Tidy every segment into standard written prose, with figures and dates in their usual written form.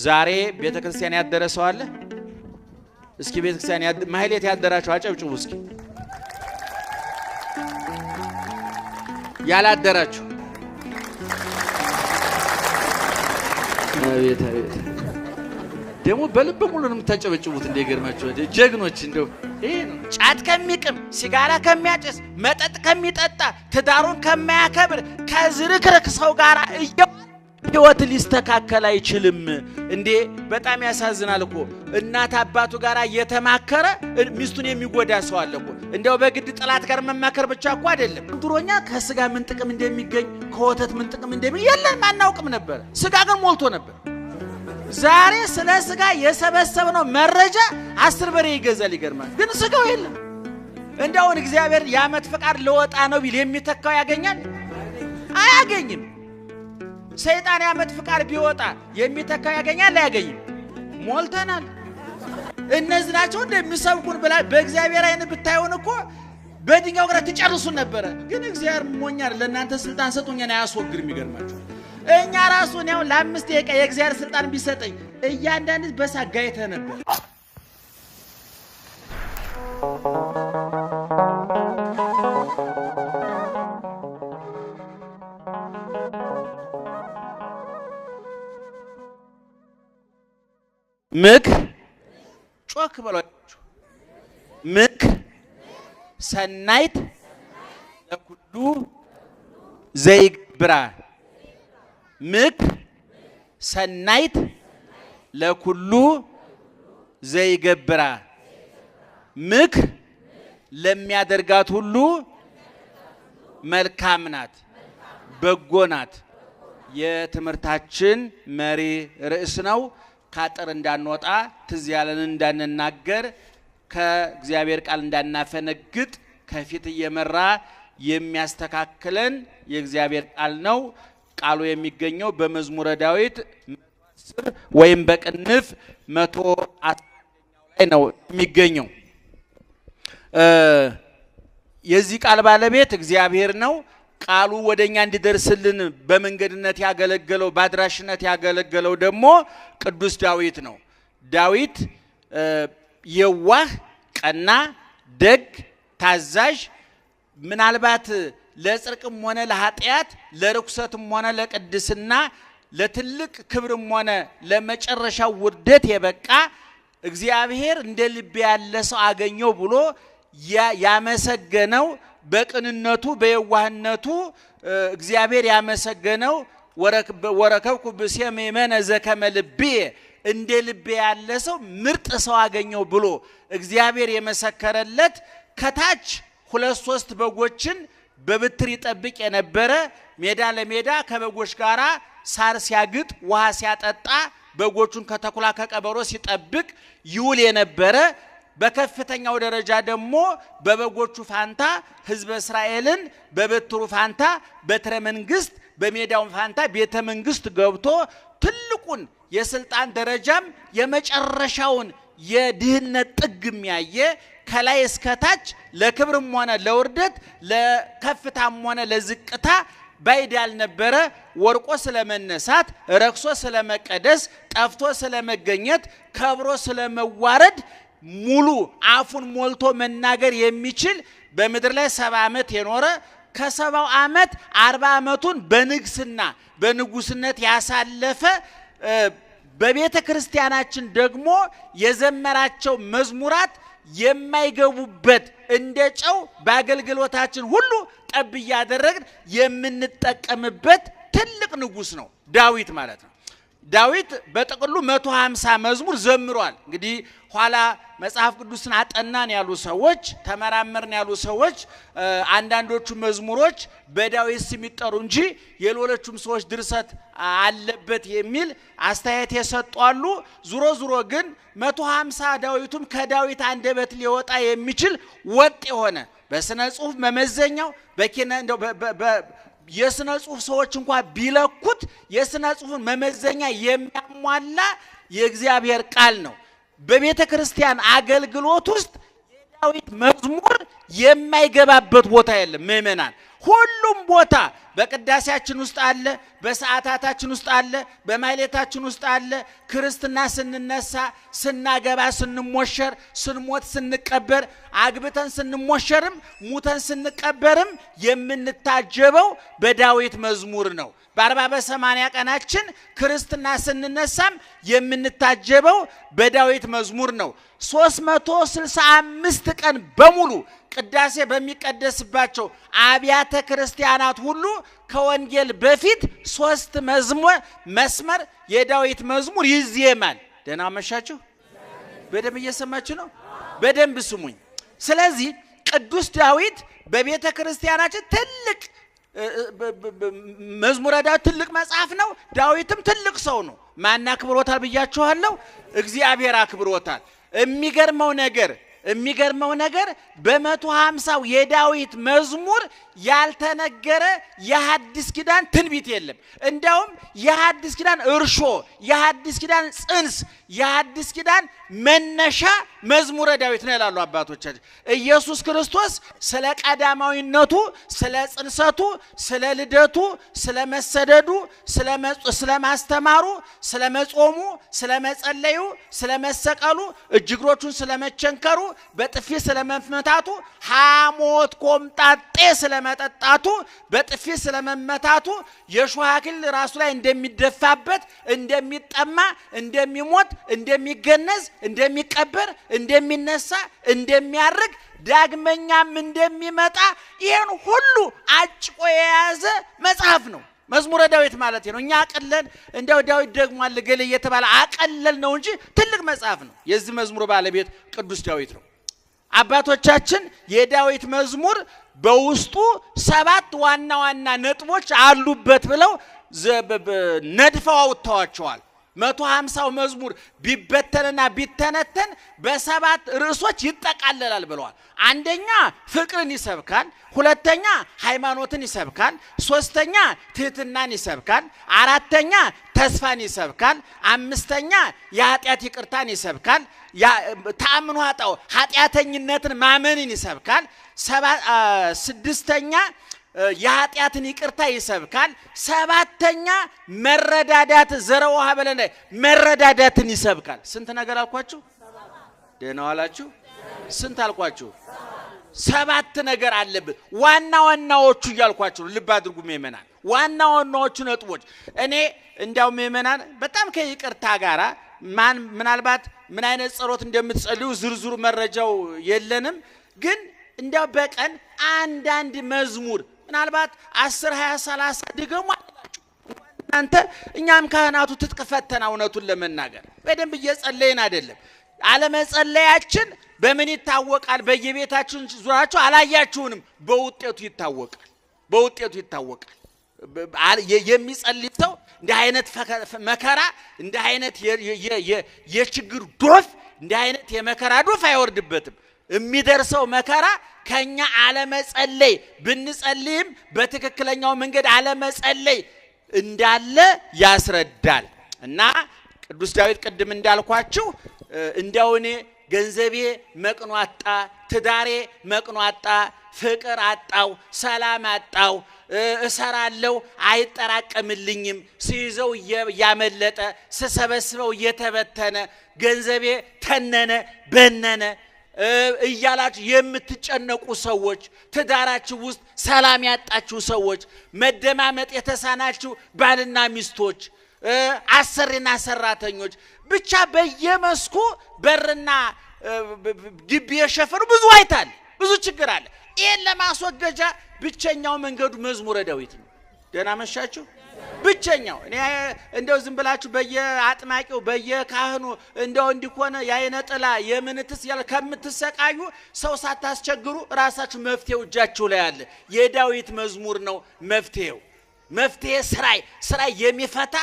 ዛሬ ቤተክርስቲያን ያደረ ሰው አለ? እስኪ ቤተክርስቲያን ማህሌት ያደራችሁ አጨብጭቡ እስኪ። ያላደራችሁ አቤት አቤት ደግሞ በልብ ሙሉ ነው የምታጨበጭቡት። እንደገርማችሁ ጀግኖች እንደው ይሄ ነው። ጫት ከሚቅም ሲጋራ ከሚያጨስ መጠጥ ከሚጠጣ ትዳሩን ከማያከብር ከዝርክርክ ሰው ጋር ህይወት ሊስተካከል አይችልም እንዴ! በጣም ያሳዝናል እኮ። እናት አባቱ ጋር እየተማከረ ሚስቱን የሚጎዳ ሰው አለ እኮ። እንደው በግድ ጥላት ጋር መማከር ብቻ እኮ አይደለም። ድሮኛ ከስጋ ምን ጥቅም እንደሚገኝ ከወተት ምን ጥቅም እንደሚገኝ የለም አናውቅም ነበር። ስጋ ግን ሞልቶ ነበር። ዛሬ ስለ ስጋ የሰበሰብነው መረጃ 10 በሬ ይገዛል። ይገርማል። ግን ስጋው የለም። እንደውን እግዚአብሔር የዓመት ፈቃድ ለወጣ ነው ቢል የሚተካው ያገኛል? አያገኝም። ሰይጣን የዓመት ፈቃድ ቢወጣ የሚተካው ያገኛል? አያገኝም። ሞልተናል። እነዚህ ናቸው እንደሚሰብኩን ብላ በእግዚአብሔር አይን ብታዩን እኮ በድንጋይ ወግራ ትጨርሱን ነበር። ግን እግዚአብሔር ሞኛር ለእናንተ ስልጣን ሰጡኝና ያስወግድም። ይገርማችሁ እኛ ራሱ ነው ለ5 ደቂቃ የእግዚአብሔር ስልጣን ቢሰጠኝ እያንዳንዱ በሳጋይተ ነበር። ምክር ጮክ በሏችሁ። ምክር ሰናይት ለኩሉ ዘይግብራ። ምክር ሰናይት ለኩሉ ዘይገብራ። ምክር ለሚያደርጋት ሁሉ መልካም ናት፣ በጎ ናት። የትምህርታችን መሪ ርዕስ ነው። ካጠር እንዳንወጣ ትዝ ያለን እንዳንናገር ከእግዚአብሔር ቃል እንዳናፈነግጥ ከፊት እየመራ የሚያስተካክለን የእግዚአብሔር ቃል ነው። ቃሉ የሚገኘው በመዝሙረ ዳዊት 10 ወይም በቅንፍ 111 ላይ ነው የሚገኘው። የዚህ ቃል ባለቤት እግዚአብሔር ነው። ቃሉ ወደኛ እንዲደርስልን በመንገድነት ያገለገለው ባድራሽነት ያገለገለው ደግሞ ቅዱስ ዳዊት ነው። ዳዊት የዋህ ቀና ደግ ታዛዥ ምናልባት ለጽድቅም ሆነ ለኃጢአት ለርኩሰትም ሆነ ለቅድስና ለትልቅ ክብርም ሆነ ለመጨረሻው ውርደት የበቃ እግዚአብሔር እንደ ልብ ያለ ሰው አገኘው ብሎ ያመሰገነው በቅንነቱ በየዋህነቱ እግዚአብሔር ያመሰገነው ወረከብኩ ብእሴመ የመነ ዘከመ ልቤ እንደ ልቤ ያለ ሰው ምርጥ ሰው አገኘው ብሎ እግዚአብሔር የመሰከረለት ከታች 2-3 በጎችን በብትር ይጠብቅ የነበረ ሜዳ ለሜዳ ከበጎች ጋራ ሳር ሲያግጥ ውሃ ሲያጠጣ በጎቹን ከተኩላ ከቀበሮ ሲጠብቅ ይውል የነበረ በከፍተኛው ደረጃ ደግሞ በበጎቹ ፋንታ ህዝበ እስራኤልን በበትሩ ፋንታ በትረ መንግስት በሜዳው ፋንታ ቤተ መንግስት ገብቶ ትልቁን የስልጣን ደረጃም የመጨረሻውን የድህነት ጥግም ያየ ከላይ እስከታች ለክብርም ሆነ ለውርደት ለከፍታም ሆነ ለዝቅታ ባይድ ያልነበረ ወርቆ ስለመነሳት ረክሶ ስለመቀደስ ጠፍቶ ስለመገኘት ከብሮ ስለመዋረድ ሙሉ አፉን ሞልቶ መናገር የሚችል በምድር ላይ 70 ዓመት የኖረ ከ70 ዓመት 40 ዓመቱን በንግስና በንጉስነት ያሳለፈ በቤተ ክርስቲያናችን ደግሞ የዘመራቸው መዝሙራት የማይገቡበት እንደጨው በአገልግሎታችን ሁሉ ጠብ ያደረግን የምንጠቀምበት ትልቅ ንጉስ ነው ዳዊት ማለት ነው። ዳዊት በጥቅሉ 150 መዝሙር ዘምሯል። እንግዲህ ኋላ መጽሐፍ ቅዱስን አጠናን ያሉ ሰዎች ተመራመርን ያሉ ሰዎች አንዳንዶቹ መዝሙሮች በዳዊት ስም ይጠሩ እንጂ የሌሎቹም ሰዎች ድርሰት አለበት የሚል አስተያየት የሰጧሉ። ዙሮ ግን 150 ዳዊቱም ከዳዊት አንደበት ሊወጣ የሚችል ወጥ የሆነ በስነ ጽሁፍ መመዘኛው በኪነ እንደው የስነ ጽሁፍ ሰዎች እንኳን ቢለኩት የስነ ጽሁፍን መመዘኛ የሚያሟላ የእግዚአብሔር ቃል ነው። በቤተ ክርስቲያን አገልግሎት ውስጥ የዳዊት መዝሙር የማይገባበት ቦታ የለም። ምእመናን ሁሉም ቦታ በቅዳሴያችን ውስጥ አለ፣ በሰዓታታችን ውስጥ አለ፣ በማህሌታችን ውስጥ አለ። ክርስትና ስንነሳ፣ ስናገባ፣ ስንሞሸር፣ ስንሞት፣ ስንቀበር፣ አግብተን ስንሞሸርም ሙተን ስንቀበርም የምንታጀበው በዳዊት መዝሙር ነው። በ40 በ80 ቀናችን ክርስትና ስንነሳም የምንታጀበው በዳዊት መዝሙር ነው። 365 ቀን በሙሉ ቅዳሴ በሚቀደስባቸው አብያተ ክርስቲያናት ሁሉ ከወንጌል በፊት 3 መስመር የዳዊት መዝሙር ይዜማል። ደህና መሻችሁ? በደንብ እየሰማችሁ ነው? በደንብ ስሙኝ። ስለዚህ ቅዱስ ዳዊት በቤተ ክርስቲያናችን ትልቅ መዝሙረ ዳዊት ትልቅ መጽሐፍ ነው። ዳዊትም ትልቅ ሰው ነው። ማን አክብሮታል ብያችኋለሁ? እግዚአብሔር አክብሮታል። የሚገርመው ነገር በ150ው የዳዊት መዝሙር ያልተነገረ የሐዲስ ኪዳን ትንቢት የለም። እንደውም የሐዲስ ኪዳን እርሾ፣ የሐዲስ ኪዳን ጽንስ፣ የሐዲስ ኪዳን መነሻ መዝሙረ ዳዊት ነው ይላሉ አባቶቻችን። ኢየሱስ ክርስቶስ ስለ ቀዳማዊነቱ፣ ስለ ጽንሰቱ፣ ስለ ልደቱ፣ ስለ መሰደዱ፣ ስለ ማስተማሩ፣ ስለ መጾሙ፣ ስለ መጸለዩ፣ ስለ መሰቀሉ፣ እጅግሮቹን ስለ መቸንከሩ፣ በጥፊ ስለ መመታቱ፣ ሐሞት ኮምጣጤ ስለ መጠጣቱ፣ በጥፊ ስለ መመታቱ፣ የሾህ አክሊል ራሱ ላይ እንደሚደፋበት፣ እንደሚጠማ፣ እንደሚሞት፣ እንደሚገነዝ፣ እንደሚቀበር፣ እንደሚነሳ፣ እንደሚያርግ፣ ዳግመኛም እንደሚመጣ ይህን ሁሉ አጭቆ የያዘ መጽሐፍ ነው መዝሙረ ዳዊት ማለት ነው። እኛ አቀለን እንደው ዳዊት ደግሟል ገለ እየተባለ አቀለል ነው እንጂ ትልቅ መጽሐፍ ነው። የዚህ መዝሙር ባለቤት ቅዱስ ዳዊት ነው። አባቶቻችን የዳዊት መዝሙር በውስጡ 7 ዋና ዋና ነጥቦች አሉበት ብለው ነድፈው አውጥተዋቸዋል። 150ው መዝሙር ቢበተንና ቢተነተን በ7 ርዕሶች ይጠቃለላል ብለዋል። አንደኛ ፍቅርን ይሰብካል፣ ሁለተኛ ሃይማኖትን ይሰብካል፣ ሶስተኛ ትህትናን ይሰብካል፣ አራተኛ ተስፋን ይሰብካል፣ አምስተኛ የኃጢአት ይቅርታን ይሰብካል፣ ተአምኖ ኃጢአተኝነትን ማመንን ይሰብካል፣ ስድስተኛ የኃጢአትን ይቅርታ ይሰብካል፣ ሰባተኛ መረዳዳት ዘረውሃ በለነ መረዳዳትን ይሰብካል። ስንት ነገር አልኳችሁ? ደህና ዋላችሁ? ስንት አልኳችሁ? 7 ነገር አለበት። ዋና ዋናዎቹ እያልኳችሁ ልብ አድርጉ ምእመናን፣ ዋና ዋናዎቹ ነጥቦች። እኔ እንዲያው ምእመናን በጣም ከይቅርታ ጋራ ምናልባት ምን አይነት ጸሎት እንደምትጸልዩ ዝርዝሩ መረጃው የለንም፣ ግን እንዲያው በቀን አንዳንድ መዝሙር ምናልባት 10 20 30 ድገሙ አላችሁ እናንተ። እኛም ካህናቱ ትጥቅ ፈተና እውነቱን ለመናገር በደንብ እየጸለይን አይደለም። አለመጸለያችን በምን ይታወቃል? በየቤታችን ዙራችሁ አላያችሁንም? በውጤቱ ይታወቃል። በውጤቱ ይታወቃል። የሚጸልይ ሰው እንደ አይነት መከራ፣ እንደ አይነት የችግር ዶፍ፣ እንደ አይነት የመከራ ዶፍ አይወርድበትም። የሚደርሰው መከራ ከኛ አለመጸለይ ብንጸልይም በትክክለኛው መንገድ አለመጸለይ እንዳለ ያስረዳል። እና ቅዱስ ዳዊት ቅድም እንዳልኳችሁ እንዲያው እኔ ገንዘቤ መቅኖ አጣ፣ ትዳሬ መቅኖ አጣ፣ ፍቅር አጣው፣ ሰላም አጣው፣ እሰራለሁ አይጠራቀምልኝም፣ ሲይዘው ያመለጠ፣ ስሰበስበው እየተበተነ፣ ገንዘቤ ተነነ በነነ እያላችሁ የምትጨነቁ ሰዎች፣ ትዳራችሁ ውስጥ ሰላም ያጣችሁ ሰዎች፣ መደማመጥ የተሳናችሁ ባልና ሚስቶች፣ አሰሪና ሰራተኞች፣ ብቻ በየመስኩ በርና ግቢ የሸፈኑ ብዙ አይታል፣ ብዙ ችግር አለ። ይሄን ለማስወገጃ ብቸኛው መንገዱ መዝሙረ ዳዊት ነው። ደህና መሻችሁ? ብቸኛው እኔ እንደው ዝም ብላችሁ በየአጥማቂው በየካህኑ እንደው እንዲኮነ ያይነጥላ የምንትስ ያለ ከምትሰቃዩ ሰው ሳታስቸግሩ ራሳችሁ መፍትሄው እጃችሁ ላይ አለ። የዳዊት መዝሙር ነው መፍትሄው። መፍትሄ ስራይ የሚፈታ፣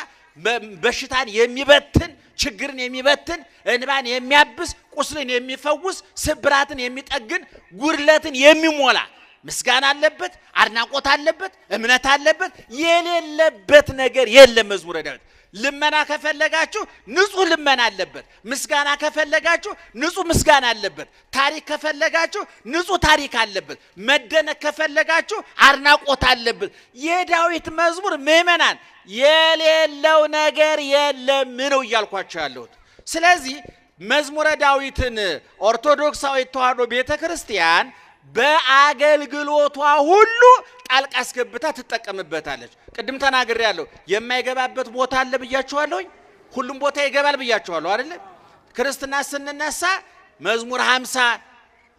በሽታን የሚበትን፣ ችግርን የሚበትን፣ እንባን የሚያብስ፣ ቁስልን የሚፈውስ፣ ስብራትን የሚጠግን፣ ጉድለትን የሚሞላ ምስጋና አለበት፣ አድናቆት አለበት፣ እምነት አለበት፣ የሌለበት ነገር የለም መዝሙረ ዳዊት። ልመና ከፈለጋችሁ ንጹህ ልመና አለበት። ምስጋና ከፈለጋችሁ ንጹህ ምስጋና አለበት። ታሪክ ከፈለጋችሁ ንጹህ ታሪክ አለበት። መደነቅ ከፈለጋችሁ አድናቆት አለበት። የዳዊት መዝሙር ምእመናን የሌለው ነገር የለም ነው እያልኳቸው ያለሁት። ስለዚህ መዝሙረ ዳዊትን ኦርቶዶክሳዊ ተዋሕዶ ቤተክርስቲያን በአገልግሎቷ ሁሉ ጣልቃ አስገብታ ትጠቀምበታለች። ቅድም ተናግሬያለሁ። የማይገባበት ቦታ አለ ብያችኋለሁ። ሁሉም ቦታ ይገባል ብያችኋለሁ አይደል? ክርስትና ስንነሳ መዝሙር 50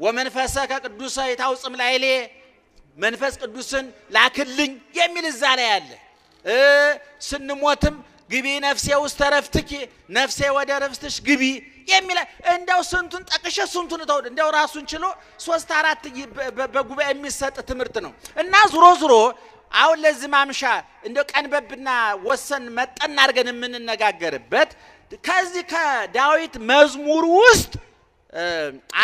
ወመንፈሰከ ቅዱሰ ይታውጽም ላይሌ መንፈስ ቅዱስን ላክልኝ የሚል እዛ ላይ አለ። ስንሞትም ግቢ ነፍሴ ውስጥ ረፍትኪ ነፍሴ ወደ ረፍትሽ ግቢ የሚል እንደው ስንቱን ጠቅሼ ስንቱን ተው እንደው ራሱን ችሎ 3-4 በጉባኤ የሚሰጥ ትምህርት ነው። እና ዙሮ ዙሮ አሁን ለዚህ ማምሻ እንደው ቀንበብና ወሰን መጠን አድርገን የምንነጋገርበት ከዚህ ከዳዊት መዝሙር ውስጥ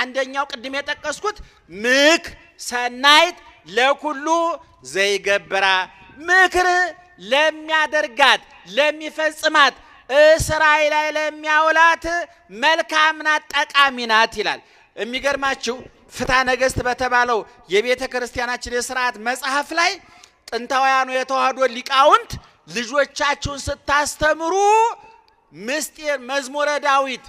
አንደኛው ቅድም የጠቀስኩት ምክ ሰናይት ለኩሉ ዘይገብራ ምክር ለሚያደርጋት ለሚፈጽማት እስራኤል ላይ ለሚያውላት መልካም ናት ጠቃሚ ናት ይላል። የሚገርማችሁ ፍትሐ ነገሥት በተባለው የቤተ ክርስቲያናችን የሥርዓት መጽሐፍ ላይ ጥንታውያኑ የተዋሕዶ ሊቃውንት ልጆቻችሁን ስታስተምሩ ምስጢር መዝሙረ ዳዊት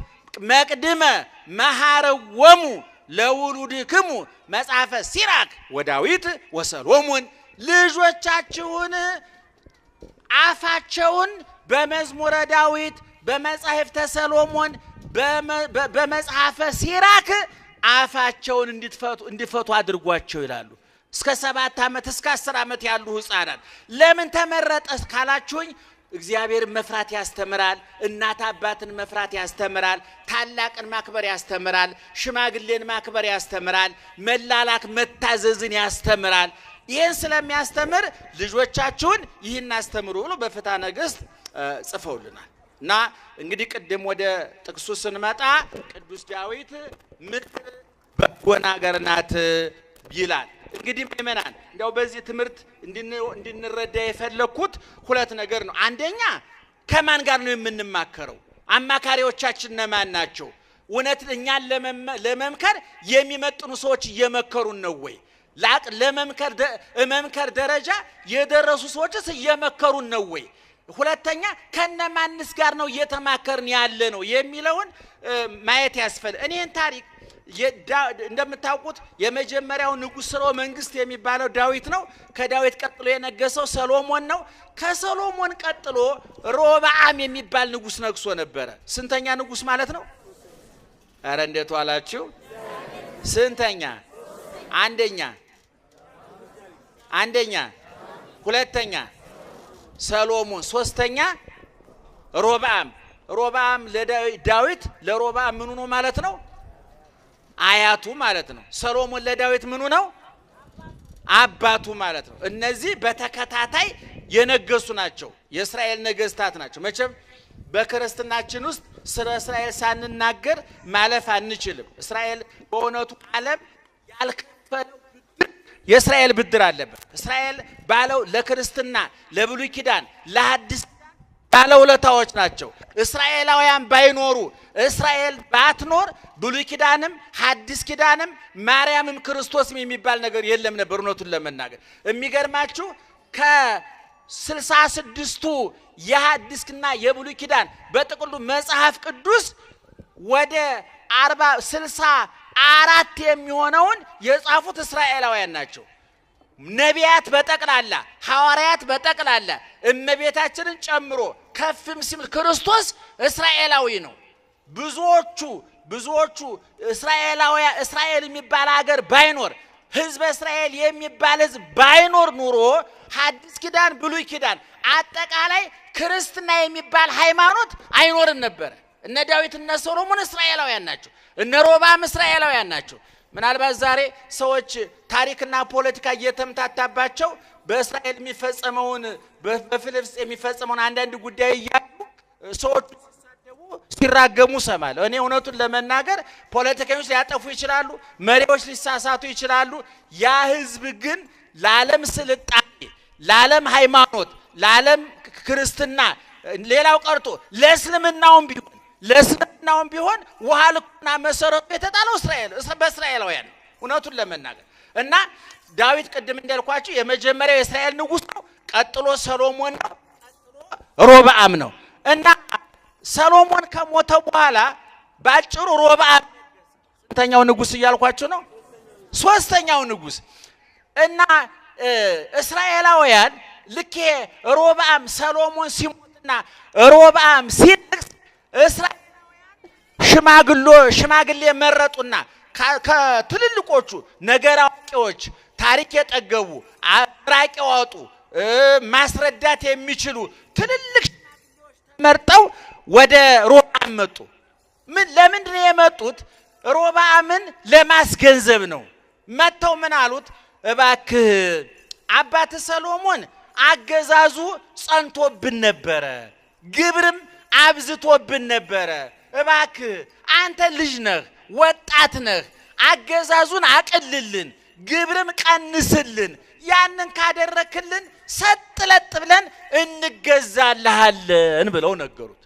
መቅድመ መሐረወሙ ለውሉድክሙ መጽሐፈ ሲራክ ወዳዊት ወሰሎሞን ልጆቻችሁን አፋቸውን በመዝሙረ ዳዊት በመጽሐፍተ ሰሎሞን በመጽሐፈ ሲራክ አፋቸውን እንዲፈቱ አድርጓቸው ይላሉ። እስከ 7 ዓመት እስከ 10 ዓመት ያሉ ሕፃናት ለምን ተመረጠ ካላችሁኝ እግዚአብሔርን መፍራት ያስተምራል፣ እናት አባትን መፍራት ያስተምራል፣ ታላቅን ማክበር ያስተምራል፣ ሽማግሌን ማክበር ያስተምራል፣ መላላክ መታዘዝን ያስተምራል። ይህን ስለሚያስተምር ልጆቻችሁን ይህን አስተምሩ ብሎ በፍትሐ ነገሥት ጽፈውልናል። እና እንግዲህ ቅድም ወደ ጥቅሱ ስንመጣ ቅዱስ ዳዊት ምክር በጎ ነገር ናት ይላል። እንግዲህ ምእመናን እንደው በዚህ ትምህርት እንድንረዳ የፈለኩት ሁለት ነገር ነው። አንደኛ ከማን ጋር ነው የምንማከረው? አማካሪዎቻችን እነማን ናቸው? እውነት እኛን ለመምከር የሚመጥኑ ሰዎች እየመከሩን ነው ወይ? ለመምከር ደረጃ የደረሱ ሰዎችስ እየመከሩን ነው ወይ? ሁለተኛ ከነማንስ ጋር ነው እየተማከርን ያለ ነው የሚለውን ማየት ያስፈልጋል። እኔን ታሪክ እንደምታውቁት የመጀመሪያው ንጉሥ ሥርወ መንግስት የሚባለው ዳዊት ነው። ከዳዊት ቀጥሎ የነገሰው ሰሎሞን ነው። ከሰሎሞን ቀጥሎ ሮብዓም የሚባል ንጉሥ ነግሶ ነበረ። ስንተኛ ንጉሥ ማለት ነው? አረ እንዴት ዋላችሁ? ስንተኛ? አንደኛ፣ ሁለተኛ ሰሎሞን፣ ሶስተኛ ሮብዓም። ሮብዓም ለዳዊት ለሮብዓም ምኑ ነው ማለት ነው? አያቱ ማለት ነው። ሰሎሞን ለዳዊት ምኑ ነው? አባቱ ማለት ነው። እነዚህ በተከታታይ የነገሱ ናቸው። የእስራኤል ነገስታት ናቸው። መቼም በክርስትናችን ውስጥ ስለ እስራኤል ሳንናገር ማለፍ አንችልም። እስራኤል በእውነቱ ዓለም ያልከፈለው የእስራኤል ብድር አለበት። እስራኤል ባለው ለክርስትና ለብሉይ ኪዳን ለሐዲስ ባለውለታዎች ናቸው። እስራኤላውያን ባይኖሩ እስራኤል ባትኖር ብሉይ ኪዳንም ሐዲስ ኪዳንም ማርያምም ክርስቶስም የሚባል ነገር የለም ነበር። እውነቱን ለመናገር የሚገርማችሁ ከ66ቱ የሐዲስና የብሉይ ኪዳን በጥቅሉ መጽሐፍ ቅዱስ ወደ 64 የሚሆነውን የጻፉት እስራኤላውያን ናቸው። ነቢያት በጠቅላላ ሐዋርያት በጠቅላላ እመቤታችንን ጨምሮ ከፍም ሲል ክርስቶስ እስራኤላዊ ነው። ብዙዎቹ እስራኤል የሚባል ሀገር ባይኖር ህዝብ እስራኤል የሚባል ህዝብ ባይኖር ኑሮ ሐዲስ ኪዳን ብሉይ ኪዳን አጠቃላይ ክርስትና የሚባል ሃይማኖት አይኖርም ነበር። እነ ዳዊት እነ ሰሎሞን እስራኤላውያን ናቸው። እነ ሮብዓም እስራኤላውያን ናቸው። ምናልባት ዛሬ ሰዎች ታሪክና ፖለቲካ እየተምታታባቸው በእስራኤል የሚፈጸመውን በፍልስጤም የሚፈጸመውን አንዳንድ ጉዳይ እያሉ ሰዎች ሲራገሙ ሰማለሁ። እኔ እውነቱን ለመናገር ፖለቲከኞች ሊያጠፉ ይችላሉ፣ መሪዎች ሊሳሳቱ ይችላሉ። ያ ህዝብ ግን ለዓለም ስልጣኔ፣ ለዓለም ሃይማኖት፣ ለዓለም ክርስትና ሌላው ቀርቶ ለእስልምናውም ቢሆን ውሃ ልኩና መሰረቱ የተጣለው በእስራኤላውያን እውነቱን ለመናገር እና ዳዊት ቅድም እንዳልኳችሁ የመጀመሪያው የእስራኤል ንጉስ ነው። ቀጥሎ ሰሎሞን ነው። ቀጥሎ ሮብዓም ነው። እና ሰሎሞን ከሞተ በኋላ ባጭሩ ሮብዓም ስንተኛው ንጉስ እያልኳችሁ ነው? ሶስተኛው ንጉስ። እና እስራኤላውያን ልክ ሮብዓም ሰሎሞን ሲሞትና ሮብዓም ሲነግስ እስራኤላውያን ሽማግሌ መረጡና ከትልልቆቹ ነገር አዋቂዎች ታሪክ የጠገቡ አራቂ ያወጡ ማስረዳት የሚችሉ ትልልቅ መርጠው ወደ ሮብዓም መጡ። ለምንድን ነው የመጡት? ሮብዓምን ለማስገንዘብ ነው። መተው ምን አሉት? እባክህ አባት ሰሎሞን አገዛዙ ጸንቶብን ነበረ፣ ግብርም አብዝቶብን ነበረ። እባክህ አንተ ልጅ ነህ፣ ወጣት ነህ፣ አገዛዙን አቅልልን፣ ግብርም ቀንስልን። ያንን ካደረክልን ሰጥለጥ ብለን እንገዛልሃለን ብለው ነገሩት።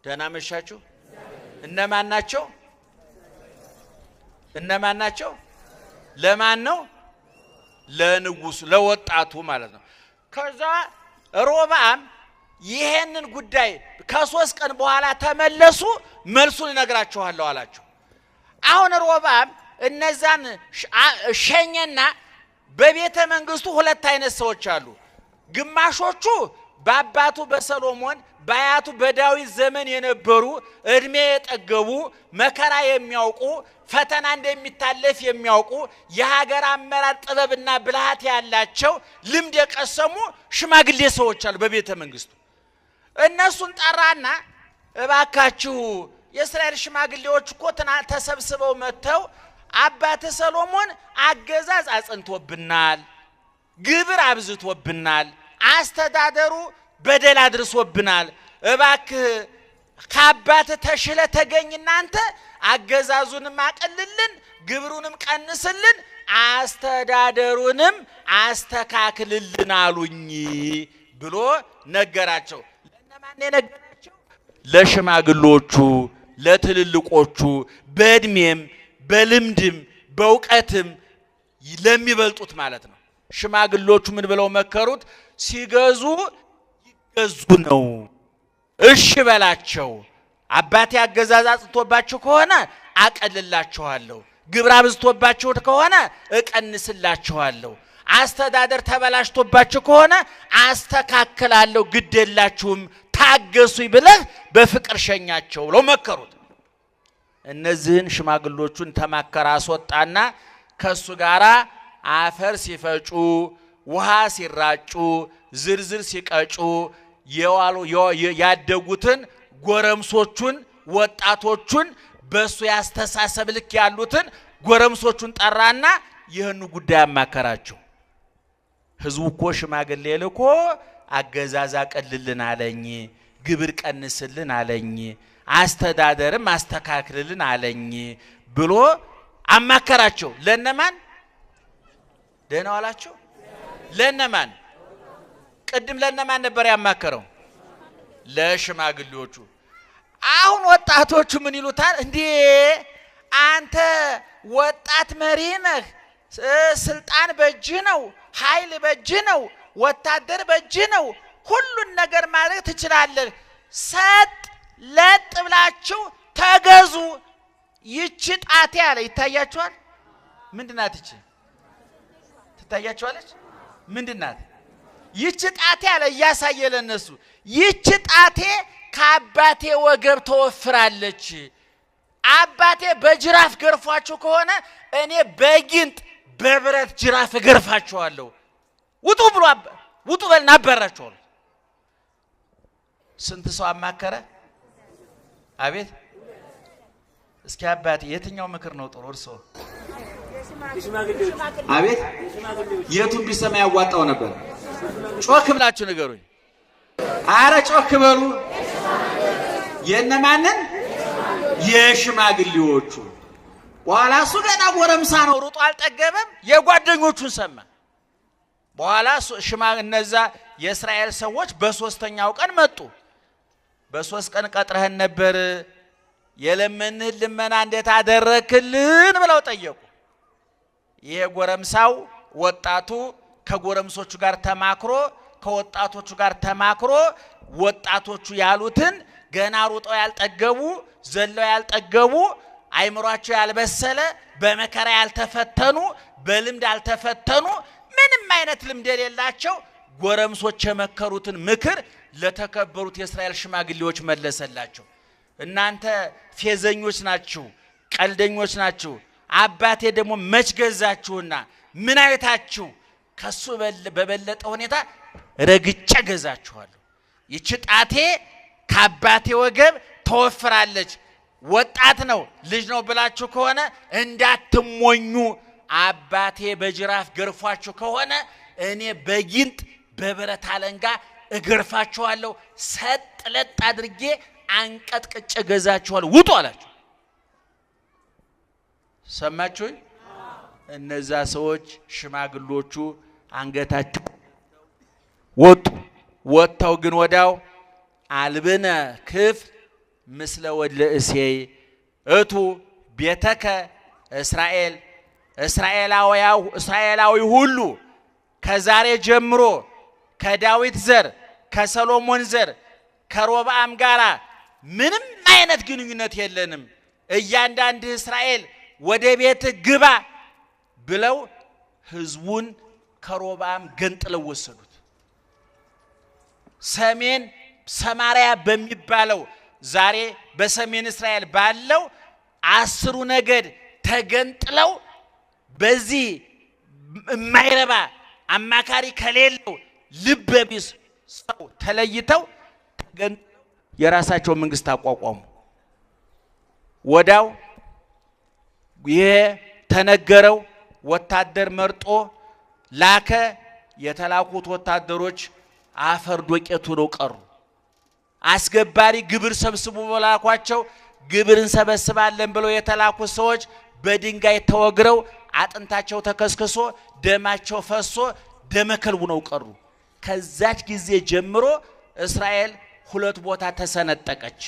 ደህና መሻችሁ። እነማን ናቸው? ለማን ነው? ለንጉሱ ለወጣቱ ማለት ነው። ከዛ ሮብዓም ይሄንን ጉዳይ ከ3 ቀን በኋላ ተመለሱ፣ መልሱን እነግራችኋለሁ አላቸው። አሁን ሮብዓም እነዛን ሸኘና በቤተ መንግስቱ 2 አይነት ሰዎች አሉ። ግማሾቹ በአባቱ በሰሎሞን በአያቱ በዳዊት ዘመን የነበሩ እድሜ የጠገቡ መከራ የሚያውቁ ፈተና እንደሚታለፍ የሚያውቁ የሀገር አመራር ጥበብና ብልሃት ያላቸው ልምድ የቀሰሙ ሽማግሌ ሰዎች አሉ በቤተ መንግስቱ። እነሱን ጠራና እባካችሁ የእስራኤል ሽማግሌዎች እኮ ተሰብስበው መጥተው አባተ ሰሎሞን አገዛዝ አጽንቶብናል፣ ግብር አብዝቶብናል፣ አስተዳደሩ በደል አድርሶብናል። እባክህ ከአባተ ተሽለ ተገኝና አንተ አገዛዙንም አቀልልን፣ ግብሩንም ቀንስልን፣ አስተዳደሩንም አስተካክልልን አሉኝ ብሎ ነገራቸው። ለነማን ነገራቸው? ለሽማግሌዎቹ፣ ለትልልቆቹ፣ በእድሜም በልምድም በእውቀትም ለሚበልጡት ማለት ነው። ሽማግሌዎቹ ምን ብለው መከሩት? ሲገዙ ይገዙ ነው፣ እሺ በላቸው። አባቴ አገዛዝ አጽንቶባችሁ ከሆነ አቀልላችኋለሁ፣ ግብር አብዝቶባችሁ ከሆነ እቀንስላችኋለሁ፣ አስተዳደር ተበላሽቶባችሁ ከሆነ አስተካክላለሁ፣ ግዴላችሁም ታገሱኝ ብለህ በፍቅር ሸኛቸው ብለው መከሩት። እነዚህን ሽማግሌዎቹን ተማከራ አስወጣና ከሱ ጋራ አፈር ሲፈጩ፣ ውሃ ሲራጩ፣ ዝርዝር ሲቀጩ ያደጉትን ጎረምሶቹን ወጣቶቹን በሱ ያስተሳሰብ ልክ ያሉትን ጎረምሶቹን ጠራና ይህን ጉዳይ አማከራቸው። ህዝቡ እኮ ሽማግሌ ልኮ አገዛዝ አቀልልን አለኝ፣ ግብር ቀንስልን አለኝ፣ አስተዳደርም አስተካክልልን አለኝ ብሎ አማከራቸው። ለነማን? ደህና ዋላችሁ። ለነማን? ቅድም ለነማን ነበር ያማከረው? ለሽማግሌዎቹ። አሁን ወጣቶቹ ምን ይሉታል? እንዴ አንተ ወጣት መሪ ነህ፣ ስልጣን በእጅ ነው፣ ኃይል በእጅ ነው፣ ወታደር በእጅ ነው፣ ሁሉን ነገር ማድረግ ትችላለህ። ሰጥ ለጥ ብላችሁ ተገዙ። ይቺ ጣቴ አለ ይታያችኋል። ምንድናት ይቺ? ትታያችኋለች? ምንድናት ይቺ ጣቴ አለ እያሳየ ለነሱ። ይቺ ጣቴ ከአባቴ ወገብ ተወፍራለች። አባቴ በጅራፍ ገርፏችሁ ከሆነ እኔ በጊንጥ በብረት ጅራፍ ገርፋችኋለሁ። ውጡ ብሎ ውጡ በልና አባራችኋለሁ። ስንት ሰው አማከረ? አቤት። እስኪ አባቴ የትኛው ምክር ነው ጥሩ? እርሶ አቤት የቱን ቢሰማ ያዋጣው ነበር? ጮክ ብላችሁ ንገሩኝ። አረ ጮክ በሉ። የነማንን? የሽማግሌዎቹ። በኋላ እሱ ገና ጎረምሳ ነው፣ ሩጦ አልጠገበም። የጓደኞቹን ሰማ። በኋላ እነዛ የእስራኤል ሰዎች በሶስተኛው ቀን መጡ። በ3 ቀን ቀጥረህን ነበር የለመንህ ልመና እንዴት አደረክልን ብለው ጠየቁ። ይሄ ጎረምሳው ወጣቱ ከጎረምሶቹ ጋር ተማክሮ ከወጣቶቹ ጋር ተማክሮ ወጣቶቹ ያሉትን ገና ሩጠው ያልጠገቡ ዘለው ያልጠገቡ አይምሯቸው ያልበሰለ በመከራ ያልተፈተኑ በልምድ ያልተፈተኑ ምንም አይነት ልምድ የሌላቸው ጎረምሶች የመከሩትን ምክር ለተከበሩት የእስራኤል ሽማግሌዎች መለሰላቸው። እናንተ ፌዘኞች ናችሁ፣ ቀልደኞች ናችሁ። አባቴ ደግሞ መች ገዛችሁና ምን አይታችሁ ከሱ በበለጠ ሁኔታ ረግጬ ገዛችኋለሁ። ይቺ ጣቴ ከአባቴ ወገብ ተወፍራለች። ወጣት ነው ልጅ ነው ብላችሁ ከሆነ እንዳትሞኙ። አባቴ በጅራፍ ገርፏችሁ ከሆነ እኔ በጊንጥ በብረት አለንጋ እገርፋችኋለሁ። ሰጥለጥ አድርጌ አንቀጥቅጬ ገዛችኋለሁ። ውጡ አላችሁ። ሰማችሁ? እነዛ ሰዎች ሽማግሎቹ አንገታቸው ወጡ። ወጥተው ግን ወዳው አልብነ ክፍል ምስለ ወልደ እሴይ እቱ ቤተከ እስራኤል እስራኤላዊ ሁሉ ከዛሬ ጀምሮ ከዳዊት ዘር ከሰሎሞን ዘር ከሮብዓም ጋራ ምንም አይነት ግንኙነት የለንም። እያንዳንዱ እስራኤል ወደ ቤት ግባ ብለው ህዝቡን ከሮብዓም ገንጥለው ወሰዱት። ሰሜን ሰማርያ በሚባለው ዛሬ በሰሜን እስራኤል ባለው 10 ነገድ ተገንጥለው በዚህ የማይረባ አማካሪ ከሌለው ልበቢስ ሰው ተለይተው ተገንጥለው የራሳቸው መንግስት አቋቋሙ። ወዳው ይሄ ተነገረው ወታደር መርጦ ላከ። የተላኩት ወታደሮች አፈር ዶቄቱ ነው ቀሩ። አስገባሪ ግብር ሰብስቡ በላኳቸው ግብር እንሰበስባለን ብለው የተላኩት ሰዎች በድንጋይ ተወግረው አጥንታቸው ተከስክሶ ደማቸው ፈሶ ደመከልቡ ነው ቀሩ። ከዛች ጊዜ ጀምሮ እስራኤል 2 ቦታ ተሰነጠቀች።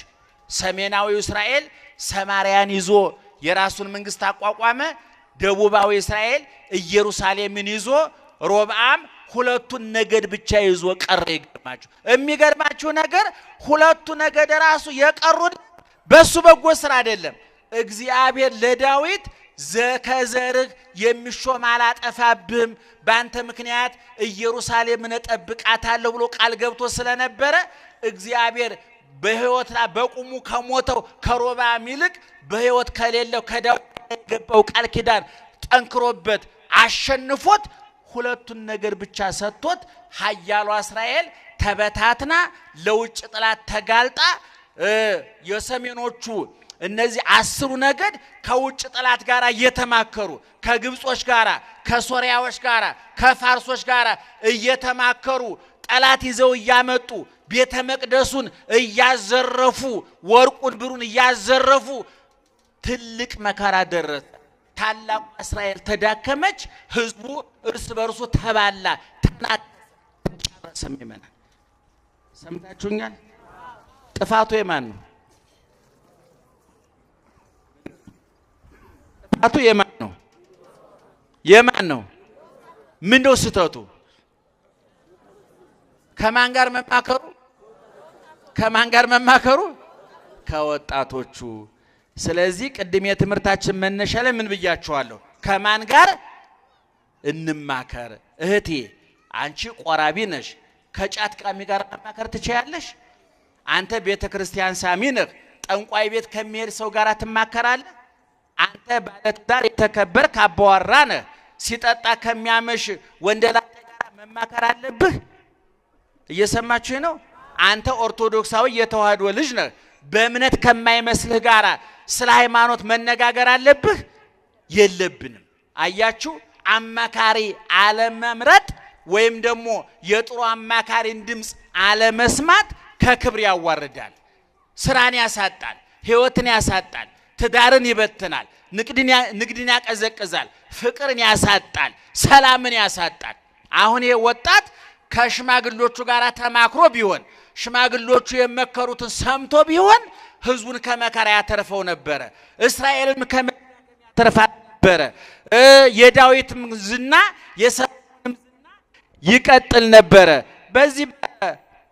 ሰሜናዊው እስራኤል ሰማርያን ይዞ የራሱን መንግስት አቋቋመ። ደቡባዊ እስራኤል ኢየሩሳሌምን ይዞ ሮብዓም 2ቱን ነገድ ብቻ ይዞ ቀረ። የሚገርማችሁ ነገር 2ቱ ነገድ ራሱ የቀሩት በሱ በጎ ስራ አይደለም። እግዚአብሔር ለዳዊት ከዘርህ የሚሾም አላጠፋብህም ባንተ ምክንያት ኢየሩሳሌምን እጠብቃታለሁ ብሎ ቃል ገብቶ ስለነበረ እግዚአብሔር በሕይወት በቁሙ ከሞተው ከሮብዓም ይልቅ በሕይወት ከሌለው ከዳዊት የገባው ቃል ኪዳን ጠንክሮበት አሸንፎት 2ቱን ነገር ብቻ ሰጥቶት ኃያሏ እስራኤል ተበታትና ለውጭ ጥላት ተጋልጣ የሰሜኖቹ እነዚህ 10 ነገድ ከውጭ ጥላት ጋር እየተማከሩ ከግብጾች ጋር ከሶሪያዎች ጋር ከፋርሶች ጋር እየተማከሩ ጠላት ይዘው እያመጡ ቤተ መቅደሱን እያዘረፉ ወርቁን ብሩን እያዘረፉ ትልቅ መከራ ደረሰ። ታላቁ እስራኤል ተዳከመች። ህዝቡ እርስ በርሱ ተባላ ተናጨረሰ። ይመናል። ሰምታችሁኛል? ጥፋቱ የማን ነው? ጥፋቱ የማን ነው? የማን ነው? ምንድነው ስተቱ? ከማን ጋር መማከሩ? ከማን ጋር መማከሩ? ከወጣቶቹ። ስለዚህ ቅድም የትምህርታችን መነሻ ላይ ምን ብያችኋለሁ? ከማን ጋር እንማከር? እህቴ አንቺ ቆራቢ ነሽ፣ ከጫት ቃሚ ጋር መማከር ትችያለሽ? አንተ ቤተ ክርስቲያን ሳሚ ነህ፣ ጠንቋይ ቤት ከሚሄድ ሰው ጋር ትማከራለህ? አንተ ባለትዳር የተከበርክ አባወራ ነህ፣ ሲጠጣ ከሚያመሽ ወንደላጤ ጋር መማከር አለብህ? እየሰማችሁ ነው? አንተ ኦርቶዶክሳዊ የተዋህዶ ልጅ ነህ፣ በእምነት ከማይመስልህ ጋራ ስለ ሃይማኖት መነጋገር አለብህ? የለብንም። አያችሁ፣ አማካሪ አለመምረጥ ወይም ደግሞ የጥሩ አማካሪን ድምጽ አለመስማት ከክብር ያዋርዳል፣ ስራን ያሳጣል፣ ህይወትን ያሳጣል፣ ትዳርን ይበትናል፣ ንግድን ያቀዘቅዛል፣ ፍቅርን ያሳጣል፣ ሰላምን ያሳጣል። አሁን ይሄ ወጣት ከሽማግሎቹ ጋር ተማክሮ ቢሆን ሽማግሎቹ የመከሩትን ሰምቶ ቢሆን ህዝቡን ከመከራ ያተርፈው ነበር። እስራኤልን ከመከራ ያተርፋ ነበር። የዳዊትም ዝና የሰሎሞንም ዝና ይቀጥል ነበር። በዚህ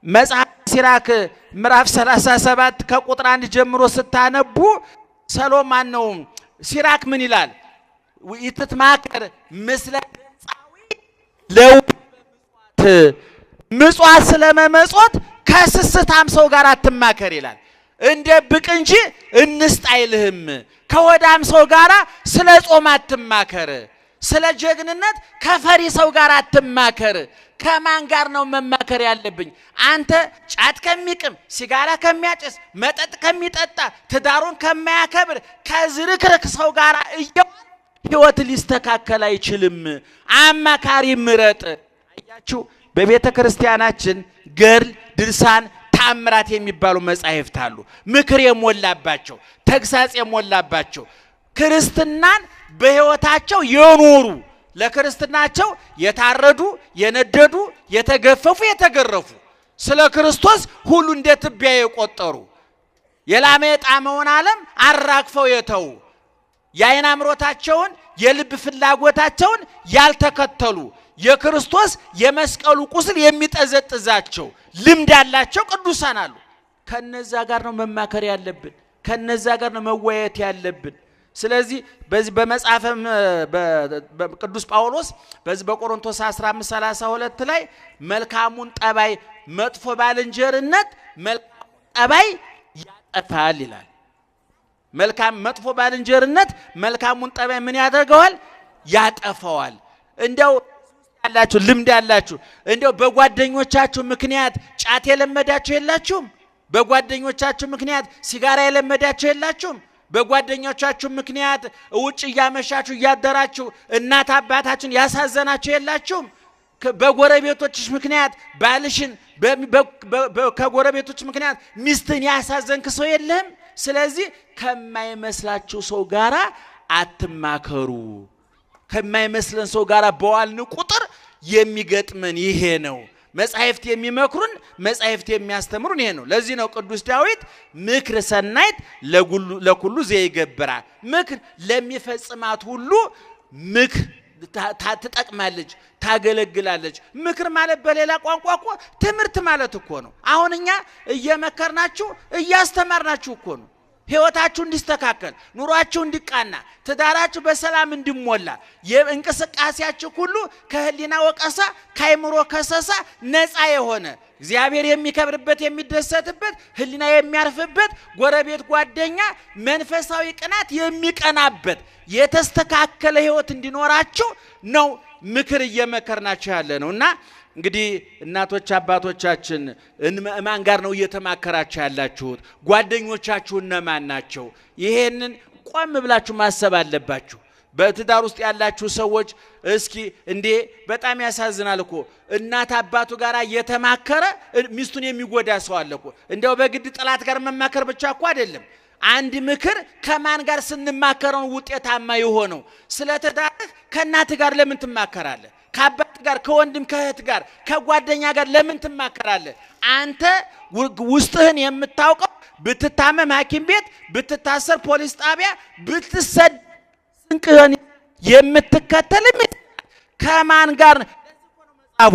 መጽሐፍ ሲራክ ምዕራፍ 37 ከቁጥር 1 ጀምሮ ስታነቡ ሰሎሞን ነው ሲራክ ምን ይላል? ይትማከር ምስለ ገጻዊ ለውት ምጽዋት ስለመመጾት ከስስታም ሰው ጋር አትማከር ይላል። እንደ ብቅ እንጂ እንስጥ አይልህም። ከወዳም ሰው ጋር ስለ ጾም አትማከር። ስለ ጀግንነት ከፈሪ ሰው ጋር አትማከር። ከማን ጋር ነው መማከር ያለብኝ? አንተ ጫት ከሚቅም ሲጋራ ከሚያጨስ መጠጥ ከሚጠጣ ትዳሩን ከማያከብር ከዝርክርክ ሰው ጋር ህይወት ሊስተካከል አይችልም። አማካሪ ምረጥ። አያችሁ በቤተ ክርስቲያናችን ገድል፣ ድርሳን፣ ተአምራት የሚባሉ መጻሕፍት አሉ። ምክር የሞላባቸው ተግሳጽ የሞላባቸው ክርስትናን በህይወታቸው የኖሩ ለክርስትናቸው የታረዱ የነደዱ የተገፈፉ የተገረፉ ስለ ክርስቶስ ሁሉ እንደ ትቢያ የቆጠሩ የላመ የጣመውን ዓለም አራግፈው የተው የዓይን አምሮታቸውን የልብ ፍላጎታቸውን ያልተከተሉ የክርስቶስ የመስቀሉ ቁስል የሚጠዘጥዛቸው ልምድ ያላቸው ቅዱሳን አሉ። ከነዛ ጋር ነው መማከር ያለብን። ከነዛ ጋር ነው መወያየት ያለብን። ስለዚህ በዚህ በመጽሐፈ ቅዱስ ጳውሎስ በዚህ በቆሮንቶስ 15:32 ላይ መልካሙን ጠባይ መጥፎ ባልንጀርነት መልካሙን ጠባይ ያጠፋል ይላል። መጥፎ ባልንጀርነት መልካሙን ጠባይ ምን ያደርገዋል? ያጠፋዋል። እንደው ያላችሁ ልምድ ያላችሁ እንደው በጓደኞቻችሁ ምክንያት ጫት የለመዳችሁ የላችሁም? በጓደኞቻችሁ ምክንያት ሲጋራ የለመዳችሁ የላችሁም? በጓደኞቻችሁ ምክንያት ውጭ እያመሻችሁ እያደራችሁ እናት አባታችሁን ያሳዘናችሁ የላችሁም? በጎረቤቶችሽ ምክንያት ባልሽን ከጎረቤቶች ምክንያት ሚስትን ያሳዘንክ ሰው የለም? ስለዚህ ከማይመስላችሁ ሰው ጋራ አትማከሩ። ከማይመስለን ሰው ጋራ በዋልን ቁጥር የሚገጥመን ይሄ ነው። መጻሕፍት የሚመክሩን መጻሕፍት የሚያስተምሩን ይሄ ነው። ለዚህ ነው ቅዱስ ዳዊት ምክር ሰናይት ለኩሉ ዘይገብራ፣ ምክር ለሚፈጽማት ሁሉ ምክር ትጠቅማለች፣ ታገለግላለች። ምክር ማለት በሌላ ቋንቋ እኮ ትምህርት ማለት እኮ ነው። አሁን እኛ እየመከርናችሁ እያስተማርናችሁ እኮ ነው። ህይወታችሁ እንዲስተካከል፣ ኑሯችሁ እንዲቃና፣ ትዳራችሁ በሰላም እንዲሞላ፣ የእንቅስቃሴያችሁ ሁሉ ከህሊና ወቀሳ ከአይምሮ ከሰሳ ነፃ የሆነ እግዚአብሔር የሚከብርበት የሚደሰትበት ህሊና የሚያርፍበት ጎረቤት ጓደኛ መንፈሳዊ ቅናት የሚቀናበት የተስተካከለ ህይወት እንዲኖራችሁ ነው ምክር እየመከርናችሁ ያለ ነውና እንግዲህ እናቶች አባቶቻችን ማን ጋር ነው እየተማከራችሁ ያላችሁት? ጓደኞቻችሁ እነማን ናቸው? ይሄንን ቆም ብላችሁ ማሰብ አለባችሁ። በትዳር ውስጥ ያላችሁ ሰዎች እስኪ እንዴ በጣም ያሳዝናል እኮ እናት አባቱ ጋር እየተማከረ ሚስቱን የሚጎዳ ሰው አለ እኮ። እንደው በግድ ጠላት ጋር መማከር ብቻ እኮ አይደለም። አንድ ምክር ከማን ጋር ስንማከረው ውጤታማ የሆነው? ስለ ትዳርህ ከእናት ጋር ለምን ትማከራለህ? ከአባት ጋር ከወንድም ከእህት ጋር ከጓደኛ ጋር ለምን ትማከራለህ? አንተ ውስጥህን የምታውቀው ብትታመም ሐኪም ቤት፣ ብትታሰር ፖሊስ ጣቢያ፣ ብትሰድ ስንቅህን የምትከተልም ከማን ጋር? መጽሐፉ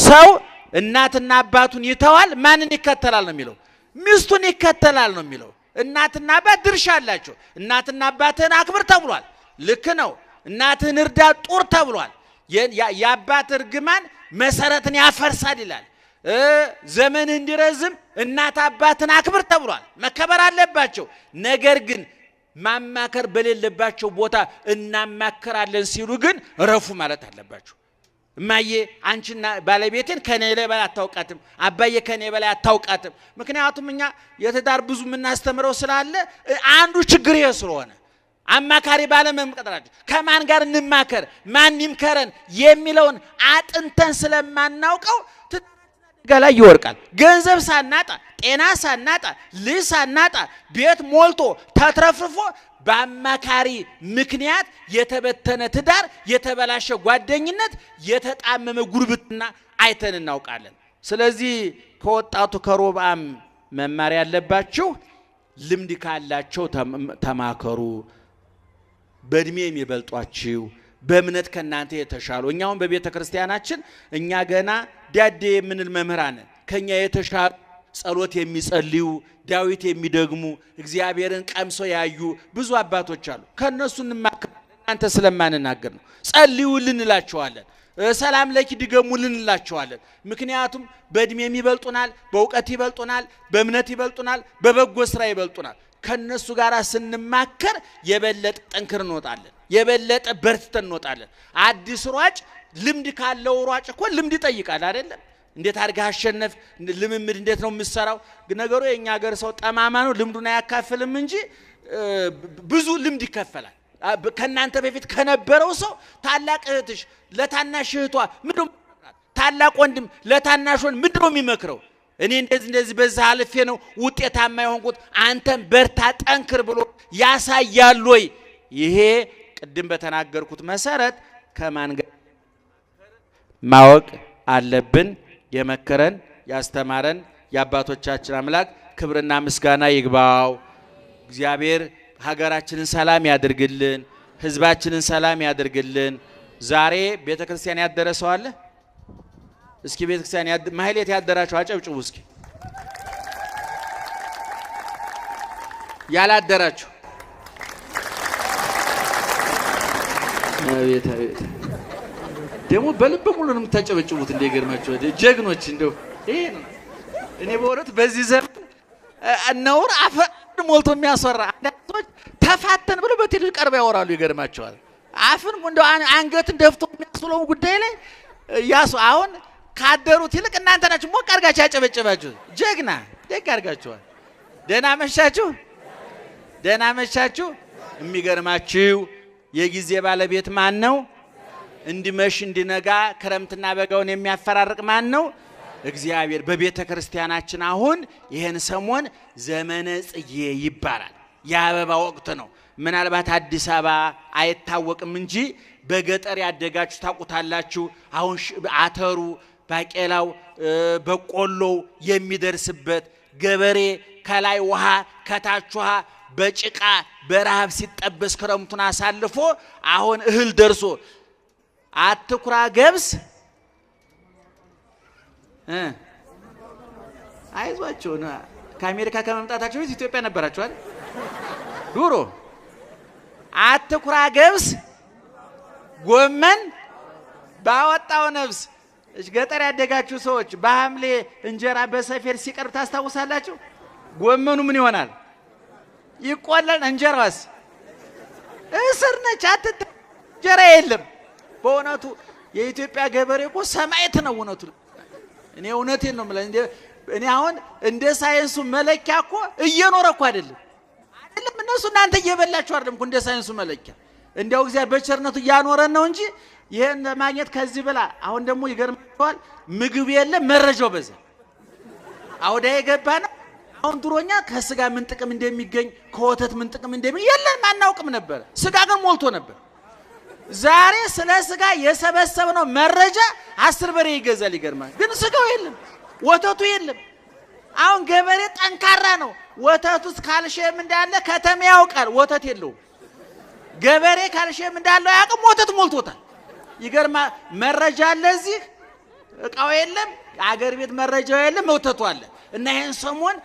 ሰው እናትና አባቱን ይተዋል ማንን ይከተላል ነው የሚለው? ሚስቱን ይከተላል ነው የሚለው። እናትና አባት ድርሻ አላቸው። እናትና አባትህን አክብር ተብሏል። ልክ ነው። እናትህን እርዳ ጡር ተብሏል። የአባት እርግማን መሰረትን ያፈርሳል ይላል። ዘመንህ እንዲረዝም እናት አባትን አክብር ተብሏል። መከበር አለባቸው። ነገር ግን ማማከር በሌለባቸው ቦታ እናማከራለን ሲሉ ግን ረፉ ማለት አለባቸው። እማዬ አንቺና ባለቤቴን ከኔ በላይ አታውቃትም፣ አባዬ ከኔ በላይ አታውቃትም። ምክንያቱም እኛ የትዳር ብዙ የምናስተምረው ስላለ አንዱ ችግር ይሄ ስለሆነ አማካሪ ባለመምቀጥራቸው ከማን ጋር እንማከር ማን ይምከረን የሚለውን አጥንተን ስለማናውቀው ገላይ ይወርቃል። ገንዘብ ሳናጣ፣ ጤና ሳናጣ፣ ልጅ ሳናጣ፣ ቤት ሞልቶ ተትረፍርፎ በአማካሪ ምክንያት የተበተነ ትዳር፣ የተበላሸ ጓደኝነት፣ የተጣመመ ጉርብትና አይተን እናውቃለን። ስለዚህ ከወጣቱ ከሮብዓም መማር ያለባችሁ ልምድ ካላቸው ተማከሩ። በእድሜ የሚበልጧችሁ በእምነት ከናንተ የተሻሉ እኛውን በቤተ ክርስቲያናችን እኛ ገና ዳዴ የምንል መምህራን ከኛ የተሻሉ ጸሎት የሚጸልዩ ዳዊት የሚደግሙ እግዚአብሔርን ቀምሶ ያዩ ብዙ አባቶች አሉ። ከነሱ እንማከራለን። እናንተ ስለማንናገር ነው። ጸልዩልን እንላቸዋለን። ሰላም ለኪ ድገሙልን እንላቸዋለን። ምክንያቱም በእድሜ ይበልጡናል፣ በእውቀት ይበልጡናል፣ በእምነት ይበልጡናል፣ በበጎ ስራ ይበልጡናል። ከነሱ ጋር ስንማከር የበለጠ ጠንክር እንወጣለን፣ የበለጠ በርትተን እንወጣለን። አዲስ ሯጭ ልምድ ካለው ሯጭ እኮ ልምድ ይጠይቃል አይደለም? እንዴት አድርገህ አሸነፍ ልምምድ እንዴት ነው የምትሰራው? ነገሩ የኛ ሀገር ሰው ጠማማ ነው፣ ልምዱን አያካፍልም እንጂ ብዙ ልምድ ይከፈላል። ከናንተ በፊት ከነበረው ሰው ታላቅ እህትሽ ለታናሽ እህቷ ምንድነው ታላቅ ወንድም ለታናሽ ወንድም ምንድነው የሚመክረው? እኔ እንደዚህ በዛ አልፌ ነው ውጤታማ የሆንኩት አንተም በርታ ጠንክር ብሎ ያሳያል ወይ? ይሄ ቅድም በተናገርኩት መሰረት ከማን ጋር ማወቅ አለብን? የመከረን ያስተማረን የአባቶቻችን አምላክ ክብርና ምስጋና ይግባው። እግዚአብሔር ሀገራችንን ሰላም ያድርግልን፣ ህዝባችንን ሰላም ያድርግልን። ዛሬ ቤተክርስቲያን ያደረሰው አለ? እስኪ ቤተክርስቲያን ማህሌት ያደራችሁ አጨብጭቡ እስኪ። ያላደራችሁ አቤት አቤት ደግሞ በልብ ሙሉ ነው የምታጨበጭቡት። እንደገርማችሁ ጀግኖች እንደው ይሄ ነው። እኔ በወረት በዚህ ዘመን ነውር አፈ ሞልቶ የሚያስወራ አንዳንዶች ተፋተን ብለው በቴሌቪዥን ቀርበው ያወራሉ። ይገርማቸዋል። አፍን እንደው አንገትን ደፍቶ የሚያስብለው ጉዳይ ላይ ያሱ አሁን ካደሩት ይልቅ እናንተ ናችሁ ሞቅ አድርጋችሁ ያጨበጨባችሁ። ጀግና ደግ አድርጋችኋል። ደህና መሻችሁ፣ ደህና መሻችሁ። የሚገርማችሁ የጊዜ ባለቤት ማን ነው? እንዲመሽ እንዲነጋ ክረምትና በጋውን የሚያፈራርቅ ማን ነው? እግዚአብሔር። በቤተ ክርስቲያናችን አሁን ይሄን ሰሞን ዘመነ ጽጌ ይባላል። የአበባ ወቅት ነው። ምናልባት አዲስ አበባ አይታወቅም እንጂ በገጠር ያደጋችሁ ታውቁታላችሁ። አሁን አተሩ፣ ባቄላው፣ በቆሎው የሚደርስበት ገበሬ ከላይ ውሃ ከታች ውሃ በጭቃ በረሃብ ሲጠበስ ክረምቱን አሳልፎ አሁን እህል ደርሶ አትኩራ ገብስ አይዟችሁ ነው። ከአሜሪካ ከመምጣታችሁ በፊት ኢትዮጵያ ነበራችሁ አይደል? ዱሮ አትኩራ ገብስ ጎመን ባወጣው ነፍስ። እሺ ገጠር ያደጋችሁ ሰዎች በሐምሌ እንጀራ በሰፌድ ሲቀርብ ታስታውሳላችሁ? ጎመኑ ምን ይሆናል? ይቆላል። እንጀራዋስ እስር ነች። እንጀራ የለም። በእውነቱ የኢትዮጵያ ገበሬ እኮ ሰማዕት ነው። እውነቱ እኔ እውነቴን ነው ማለት እኔ አሁን እንደ ሳይንሱ መለኪያ እኮ እየኖረ እኮ አይደለም እነሱ እናንተ እየበላችሁ አይደለም እኮ እንደ ሳይንሱ መለኪያ። እንዲያው እግዚአብሔር በቸርነቱ እያኖረን ነው እንጂ ይሄን ለማግኘት ከዚህ በላ አሁን ደግሞ ይገርማችኋል ምግብ የለም መረጃው በዛ አውዳ የገባ ነው። አሁን ድሮኛ ከስጋ ምን ጥቅም እንደሚገኝ ከወተት ምን ጥቅም እንደሚገኝ የለም አናውቅም ነበር። ስጋ ግን ሞልቶ ነበር። ዛሬ ስለ ስጋ የሰበሰብነው መረጃ 10 በሬ ይገዛል። ይገርማል። ግን ስጋው የለም፣ ወተቱ የለም። አሁን ገበሬ ጠንካራ ነው። ወተቱስ ካልሽየም እንዳለ ከተማ ያውቃል፣ ወተት የለውም። ገበሬ ካልሽየም እንዳለ ያውቅም፣ ወተት ሞልቶታል። ይገርማ መረጃ አለ እዚህ እቃው የለም፣ አገር ቤት መረጃው የለም፣ ወተቱ አለ። እና ይሄን ሰሞን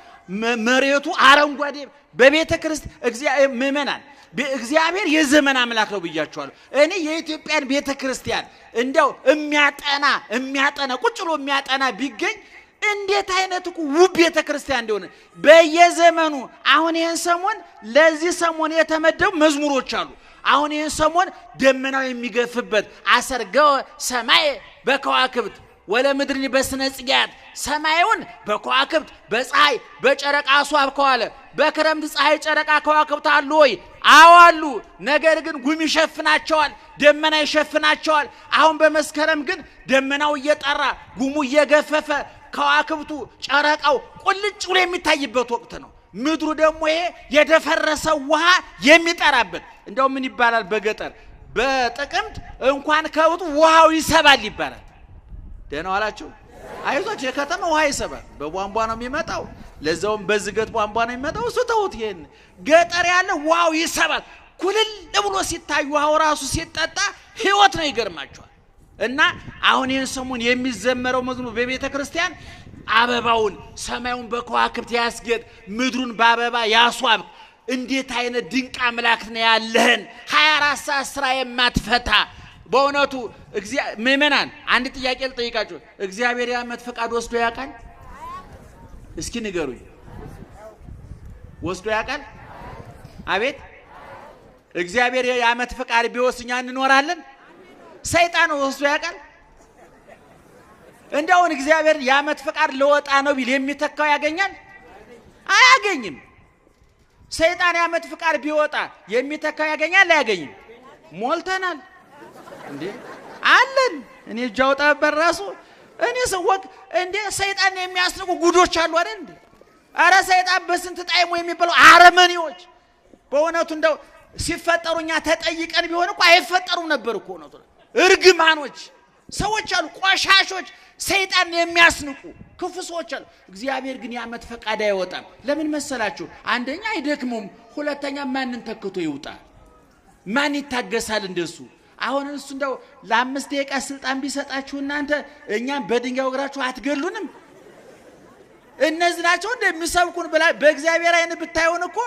መሬቱ አረንጓዴ በቤተ ክርስቲያን እግዚአብሔር ምእመናን እግዚአብሔር የዘመን አምላክ ነው ብያችኋለሁ። እኔ የኢትዮጵያን ቤተ ክርስቲያን እንደው የሚያጠና ቁጭ ብሎ የሚያጠና ቢገኝ እንዴት አይነት ውብ ቤተ ክርስቲያን እንደሆነ በየዘመኑ አሁን ይሄን ሰሞን ለዚህ ሰሞን የተመደቡ መዝሙሮች አሉ። አሁን ይሄን ሰሞን ደመናው የሚገፍበት አሰርገው ሰማይ በከዋክብት ወለ ምድርን በስነ ጽጌያት ሰማዩን በከዋክብት በፀሐይ በጨረቃ አስዋብከዋል። በክረምት ፀሐይ ጨረቃ ከዋክብት አሉ ወይ? አዎ አሉ። ነገር ግን ጉም ይሸፍናቸዋል፣ ደመና ይሸፍናቸዋል። አሁን በመስከረም ግን ደመናው እየጠራ ጉሙ እየገፈፈ ከዋክብቱ ጨረቃው ቁልጭ ብሎ የሚታይበት ወቅት ነው። ምድሩ ደግሞ ይሄ የደፈረሰው ውሃ የሚጠራበት እንደው ምን ይባላል በገጠር በጥቅምት እንኳን ከብቱ ውሃው ይሰባል ይባላል። ደህና ዋላችሁ። አይዟችሁ የከተማ ውሃ ይሰባል። በቧንቧ ነው የሚመጣው። ለዛውም በዝገት ቧንቧ ነው የሚመጣው። እሱ ተውት። ይሄን ገጠር ያለ ዋው ይሰባል። ኩልል ብሎ ሲታይ ውሃው ራሱ ሲጠጣ ህይወት ነው። ይገርማችኋል። እና አሁን ይሄን ሰሞን የሚዘመረው መዝሙር በቤተ ክርስቲያን አበባውን ሰማዩን በከዋክብት ያስጌጥ ምድሩን በአበባ ያስዋብ እንዴት አይነት ድንቅ አምላክ ነው ያለህን 24 ሰዓት ስራ የማትፈታ በእውነቱ ምእመናን አንድ ጥያቄ ልጠይቃችሁ። እግዚአብሔር የዓመት ፈቃድ ወስዶ ያውቃል? እስኪ ንገሩኝ። ወስዶ ያውቃል? አቤት እግዚአብሔር የዓመት ፈቃድ ቢወስድ እኛ እንኖራለን? ሰይጣን ወስዶ ያውቃል? እንደውን እግዚአብሔር የዓመት ፈቃድ ለወጣ ነው ቢል የሚተካው ያገኛል? አያገኝም። ሰይጣን የዓመት ፈቃድ ቢወጣ የሚተካው ያገኛል? አያገኝም። ሞልተናል እንዴ አለን። እኔ ጃውጣ በራሱ እኔ ሰወቅ እንዴ ሰይጣን የሚያስንቁ ጉዶች አሉ አይደል እንዴ? አረ ሰይጣን በስንት ጣይሞ የሚባለው አረመኔዎች በእውነቱ እንደው ሲፈጠሩኛ ተጠይቀን ቢሆን እኮ አይፈጠሩም ነበር እኮ ነው። እርግማኖች ሰዎች አሉ፣ ቆሻሾች ሰይጣን የሚያስንቁ ክፉ ሰዎች አሉ። እግዚአብሔር ግን የዓመት ፈቃድ አይወጣም። ለምን መሰላችሁ? አንደኛ አይደክሙም፣ ሁለተኛ ማንን ተክቶ ይውጣ? ማን ይታገሳል እንደሱ? አሁን እሱ እንደው ለ5 ደቂቃ ስልጣን ቢሰጣችሁ እናንተ እኛም በድንጋይ ወግራችሁ አትገሉንም? እነዚህ ናቸው እንደሚሰብኩን ብላ በእግዚአብሔር አይን ብታዩን እኮ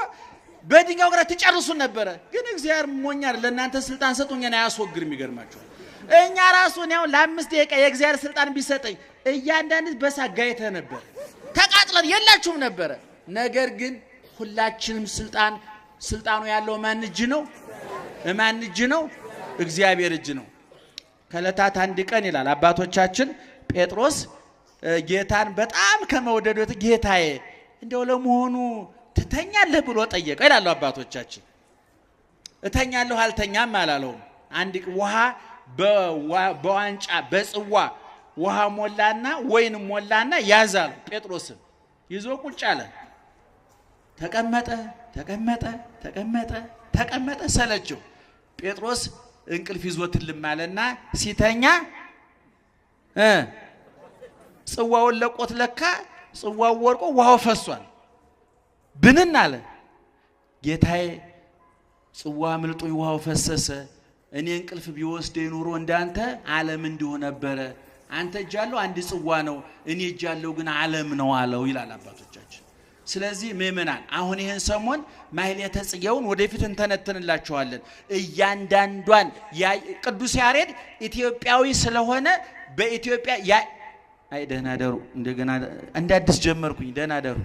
በድንጋይ ወግራ ትጨርሱን ነበር። ግን እግዚአብሔር ሞኛር ለእናንተ ስልጣን ሰጡኝና ያስወግር። የሚገርማችሁ እኛ ራሱ ነው ለ5 ደቂቃ የእግዚአብሔር ስልጣን ቢሰጠኝ እያንዳንዱ በሳጋይተ ነበር፣ ተቃጥለን የላችሁም ነበር። ነገር ግን ሁላችንም ስልጣኑ ያለው ማን እጅ ነው? ማን እጅ ነው? እግዚአብሔር እጅ ነው። ከለታት አንድ ቀን ይላል አባቶቻችን ጴጥሮስ ጌታን በጣም ከመወደዱ ጌታዬ እንደው ለመሆኑ ትተኛለህ ብሎ ጠየቀው ይላሉ አባቶቻችን። እተኛለሁ አልተኛም አላለውም። አንድ ውሃ በዋንጫ በጽዋ ውሃ ሞላና ወይን ሞላና ያዛል። ጴጥሮስም ይዞ ቁጭ አለ። ተቀመጠ ሰለቸው። ጴጥሮስ እንቅልፍ ይዞት ልማለና ሲተኛ ጽዋውን ለቆት ለካ ጽዋው ወርቆ ውሃው ፈሷል። ብንን አለ። ጌታዬ ጽዋ ምልጦኝ ውሃው ፈሰሰ። እኔ እንቅልፍ ቢወስደኝ ኑሮ እንዳንተ ዓለም እንዲሁ ነበረ። አንተ እጃለው አንድ ጽዋ ነው፣ እኔ እጃለው ግን ዓለም ነው አለው ይላል አባቶቻችን። ስለዚህ ምእመናን አሁን ይሄን ሰሞን ማህሌተ ጽጌውን ወደፊት እንተነተንላችኋለን። እያንዳንዷን ቅዱስ ያሬድ ኢትዮጵያዊ ስለሆነ በኢትዮጵያ ደህና ደሩ እንደገና እንደ አዲስ ጀመርኩኝ። ደህና ደሩ።